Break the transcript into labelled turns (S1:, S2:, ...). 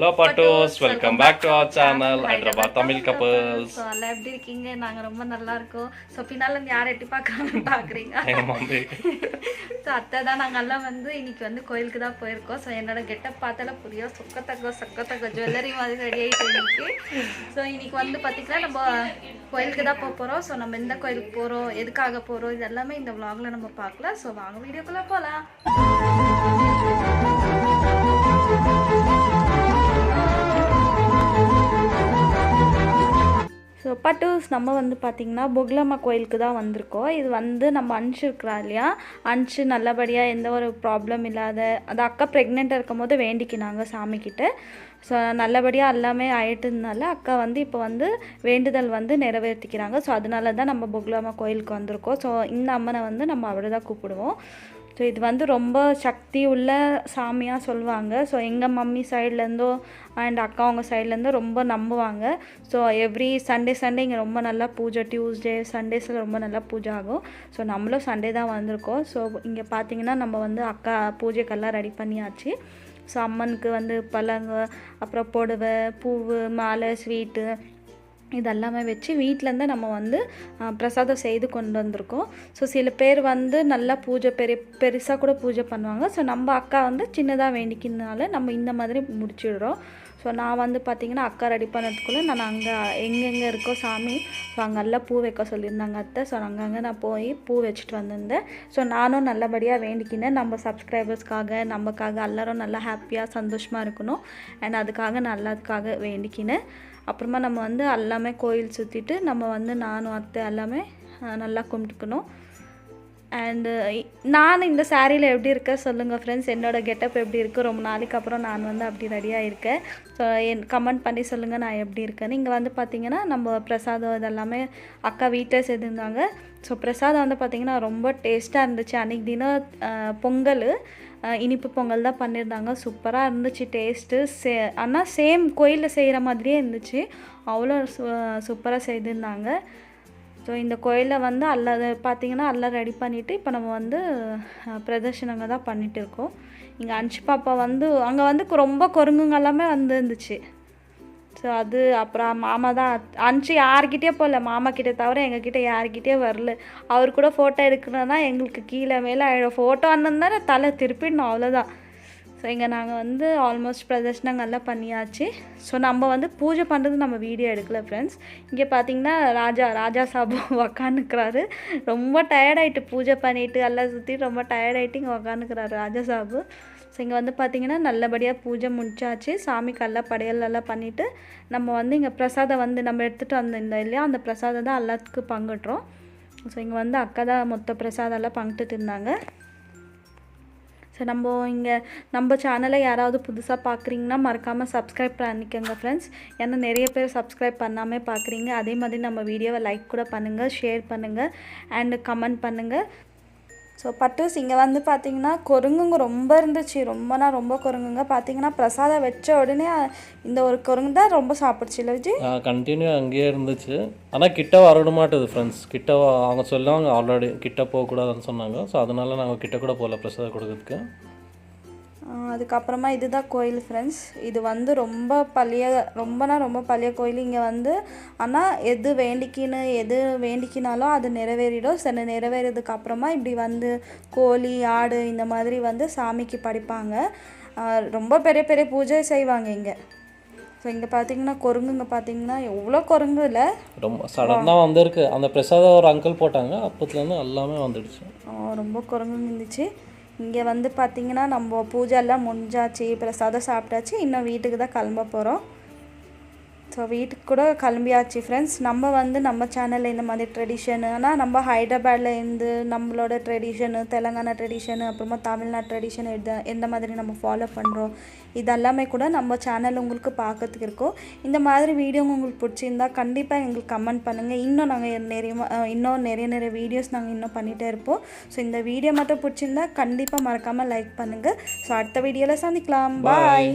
S1: Hello Patos, welcome back to our channel Hyderabad Tamil Couples.
S2: So alla eppadi irkeenga naanga romba nalla irukom. So pinala yaar etti paakradhu paakreenga.
S1: Enga mummy.
S2: So atta da naanga alla vandu iniki vandu koilukku da poirkom. So ennoda getup paathala puriyum sokkathaga jewelry madiri ready aayittu iniki. So iniki vandu pathina namba கோயிலுக்கு தான் போறோம். So நம்ம எந்த கோயிலுக்கு போகிறோம், எதுக்காக போகிறோம், இது எல்லாமே இந்த vlogல நம்ம பார்க்கலாம். ஸோ வாங்க வீடியோக்குள்ளே போகலாம். ஸோ பட்டூஸ் நம்ம வந்து பார்த்திங்கன்னா பொக்லம்மா கோயிலுக்கு தான் வந்திருக்கோம். இது வந்து நம்ம அன்ஷு இருக்கிறா இல்லையா, அன்ஷு நல்லபடியாக எந்த ஒரு ப்ராப்ளம் இல்லாத, அது அக்கா ப்ரெக்னெண்ட்டாக இருக்கும் போது வேண்டிக்கினாங்க சாமிக்கிட்ட. ஸோ நல்லபடியாக எல்லாமே ஆகிட்டுனால அக்கா வந்து இப்போ வந்து வேண்டுதல் வந்து நிறைவேற்றிக்கிறாங்க. ஸோ அதனால தான் நம்ம பொக்லம்மா கோயிலுக்கு வந்திருக்கோம். ஸோ இந்த அம்மனை வந்து நம்ம அவரை தான் கூப்பிடுவோம். ஸோ இது வந்து ரொம்ப சக்தி உள்ள சாமியாக சொல்லுவாங்க. ஸோ எங்கள் மம்மி சைட்லேருந்தோ அண்ட் அக்கா அவங்க சைட்லேருந்தோ ரொம்ப நம்புவாங்க. ஸோ எவ்ரி சண்டே இங்கே ரொம்ப நல்லா பூஜை, டியூஸ்டே சண்டேஸில் ரொம்ப நல்லா பூஜை ஆகும். ஸோ நம்மளும் சண்டே தான் வந்திருக்கோம். ஸோ இங்கே பார்த்தீங்கன்னா நம்ம வந்து அக்கா பூஜைக்கெல்லாம் ரெடி பண்ணியாச்சு. ஸோ அம்மனுக்கு வந்து பழங்க, அப்புறம் புடவை, பூவு, மாலை, ஸ்வீட்டு இதெல்லாமே வச்சு வீட்டிலேருந்து நம்ம வந்து பிரசாதம் செய்து கொண்டு வந்திருக்கோம். ஸோ சில பேர் வந்து நல்லா பூஜை பெருசாக கூட பூஜை பண்ணுவாங்க. ஸோ நம்ம அக்கா வந்து சின்னதாக வேண்டிக்கிறதுனால நம்ம இந்த மாதிரி முடிச்சிடுறோம். ஸோ நான் வந்து பார்த்திங்கன்னா அக்கா ரெடி பண்ணதுக்குள்ளே நான் அங்கே எங்கெங்கே இருக்கோ சாமி, ஸோ அங்கெல்லாம் பூ வைக்க சொல்லியிருந்தாங்க அத்தை. ஸோ அங்கங்கே நான் போய் பூ வச்சுட்டு வந்திருந்தேன். ஸோ நானும் நல்லபடியாக வேண்டிக்கினேன், நம்ம சப்ஸ்கிரைபர்ஸ்க்காக நமக்காக எல்லோரும் நல்லா ஹாப்பியாக சந்தோஷமாக இருக்கணும். அண்ட் அதுக்காக நல்லதுக்காக வேண்டிக்கினேன். அப்புறமா நம்ம வந்து எல்லாமே கோயில் சுற்றிட்டு நம்ம வந்து நானும் அத்தை எல்லாமே நல்லா கும்பிட்டுக்கணும். அண்டு நான் இந்த சாரியில் எப்படி இருக்கேன் சொல்லுங்கள் ஃப்ரெண்ட்ஸ். என்னோடய கெட்டப் எப்படி இருக்குது, ரொம்ப நாளைக்கு அப்புறம் நான் வந்து அப்படி ரெடியாக இருக்கேன். ஸோ கமெண்ட் பண்ணி சொல்லுங்கள் நான் எப்படி இருக்கேன்னு. இங்கே வந்து பார்த்திங்கன்னா நம்ம பிரசாதம் இதெல்லாமே அக்கா வீட்டில் செய்திருந்தாங்க. ஸோ பிரசாதம் வந்து பார்த்திங்கன்னா ரொம்ப டேஸ்ட்டாக இருந்துச்சு. அன்றைக்கி தினம் பொங்கல், இனிப்பு பொங்கல் தான் பண்ணியிருந்தாங்க. சூப்பராக இருந்துச்சு டேஸ்ட்டு. ஆனால் சேம் கோயிலில் செய்கிற மாதிரியே இருந்துச்சு. அவ்வளோ சூப்பராக செய்திருந்தாங்க. ஸோ இந்த கோயிலில் வந்து பார்த்திங்கன்னா எல்லாம் ரெடி பண்ணிவிட்டு இப்போ நம்ம வந்து பிரதர்ஷனங்க தான் பண்ணிகிட்டு இருக்கோம். இங்கே அன்ஷு பாப்பா வந்து அங்கே வந்து ரொம்ப குரங்குங்க எல்லாமே வந்து இருந்துச்சு. ஸோ அது அப்புறம் மாமா தான் அன்ஷு யார்கிட்டே போகல, மாமா கிட்டே தவிர எங்ககிட்ட யார்கிட்டே வரல. அவர் கூட ஃபோட்டோ எடுக்கணுன்னா எங்களுக்கு கீழே மேலே ஃபோட்டோ வந்திருந்தாரு தலை திருப்பிடணும், அவ்வளோதான். ஸோ இங்கே நாங்கள் வந்து ஆல்மோஸ்ட் பிரதர்ஷனங்கள்லாம் பண்ணியாச்சு. ஸோ நம்ம வந்து பூஜை பண்ணுறது நம்ம வீடியோ எடுக்கல ஃப்ரெண்ட்ஸ். இங்கே பார்த்தீங்கன்னா ராஜா சாபு உக்காந்துக்கிறாரு. ரொம்ப டயர்டாயிட்டு பூஜை பண்ணிவிட்டு எல்லாம் சுற்றி ரொம்ப டயர்டாயிட்டு இங்கே உக்காந்துக்கிறாரு ராஜா சாபு. ஸோ இங்கே வந்து பார்த்திங்கன்னா நல்லபடியாக பூஜை முடிச்சாச்சு. சாமிக்கு எல்லாம் படையலெல்லாம் பண்ணிவிட்டு நம்ம வந்து இங்கே பிரசாதம் வந்து நம்ம எடுத்துகிட்டு வந்திருந்தோம் இல்லையா, அந்த பிரசாதம் தான் எல்லாத்துக்கும் பங்கிட்டுறோம். ஸோ இங்கே வந்து அக்கா தான் மொத்த பிரசாதம்லாம் பங்கிட்டு இருந்தாங்க. ஸோ நம்ம சேனலை யாராவது புதுசாக பார்க்குறீங்கன்னா மறக்காமல் சப்ஸ்கிரைப் பண்ணிக்கோங்க ஃப்ரெண்ட்ஸ். ஏன்னா நிறைய பேர் சப்ஸ்கிரைப் பண்ணாமல் பார்க்குறீங்க. அதே மாதிரி நம்ம வீடியோவை லைக் கூட பண்ணுங்கள், ஷேர் பண்ணுங்கள் அண்டு கமெண்ட் பண்ணுங்கள். ஸோ பட்டூஸ் இங்கே வந்து பார்த்திங்கன்னா குரங்குங்க ரொம்ப இருந்துச்சு. ரொம்ப குரங்குங்க பார்த்திங்கன்னா பிரசாதம் வச்ச உடனே இந்த ஒரு குரங்கு தான் ரொம்ப சாப்பிடுச்சு இல்லை விஜய்?
S1: கண்டினியூ அங்கேயே இருந்துச்சு. ஆனால் கிட்ட வரவிட மாட்டேது ஃப்ரெண்ட்ஸ். கிட்ட அவங்க சொல்லுவாங்க ஆல்ரெடி கிட்ட போகக்கூடாதுன்னு சொன்னாங்க. ஸோ அதனால நாங்கள் கிட்ட கூட போகல பிரசாதம் கொடுக்கறதுக்கு.
S2: அதுக்கப்புறமா இதுதான் கோயில் ஃப்ரெண்ட்ஸ். இது வந்து ரொம்ப பழைய கோயில். இங்கே வந்து ஆனால் எது வேண்டிக்கினாலும் அது நிறைவேறிடும். சில நிறைவேறதுக்கு அப்புறமா இப்படி வந்து கோழி, ஆடு இந்த மாதிரி வந்து சாமிக்கு படைப்பாங்க. ரொம்ப பெரிய பூஜை செய்வாங்க இங்கே. ஸோ இங்கே பார்த்தீங்கன்னா குரங்குங்க பார்த்தீங்கன்னா எவ்வளோ குரங்கு இல்லை, ரொம்ப
S1: சடனாக வந்துருக்கு. அந்த பிரசாதம் ஒரு அங்கிள் போட்டாங்க, அப்போத்துலேருந்து எல்லாமே வந்துடுச்சு.
S2: ரொம்ப குரங்குங்க இருந்துச்சு. இங்கே வந்து பார்த்திங்கன்னா நம்ம பூஜை எல்லாம் முடிஞ்சாச்சு, பிரசாதம் சாப்பிட்டாச்சு. இன்னும் வீட்டுக்கு தான் கிளம்ப போகிறோம். ஸோ வீட்டுக்கு கூட கிளம்பியாச்சு ஃப்ரெண்ட்ஸ். நம்ம வந்து நம்ம சேனலில் இந்த மாதிரி ட்ரெடிஷனு, ஆனால் நம்ம ஹைதராபாடில் இருந்து நம்மளோட ட்ரெடிஷனு, தெலுங்கானா ட்ரெடிஷனு, அப்புறமா தமிழ்நாடு ட்ரெடிஷன் எந்த மாதிரி நம்ம ஃபாலோ பண்ணுறோம் இதெல்லாமே கூட நம்ம சேனல் உங்களுக்கு பார்க்கறதுக்கு இருக்கும். இந்த மாதிரி வீடியோ உங்களுக்கு பிடிச்சிருந்தா கண்டிப்பாக எங்களுக்கு கமெண்ட் பண்ணுங்கள். இன்னும் நாங்கள் நிறைய வீடியோஸ் நாங்கள் இன்னும் பண்ணிகிட்டே இருப்போம். ஸோ இந்த வீடியோ மட்டும் பிடிச்சிருந்தா கண்டிப்பாக மறக்காமல் லைக் பண்ணுங்கள். ஸோ அடுத்த வீடியோவில் சந்திக்கலாம். பாய்.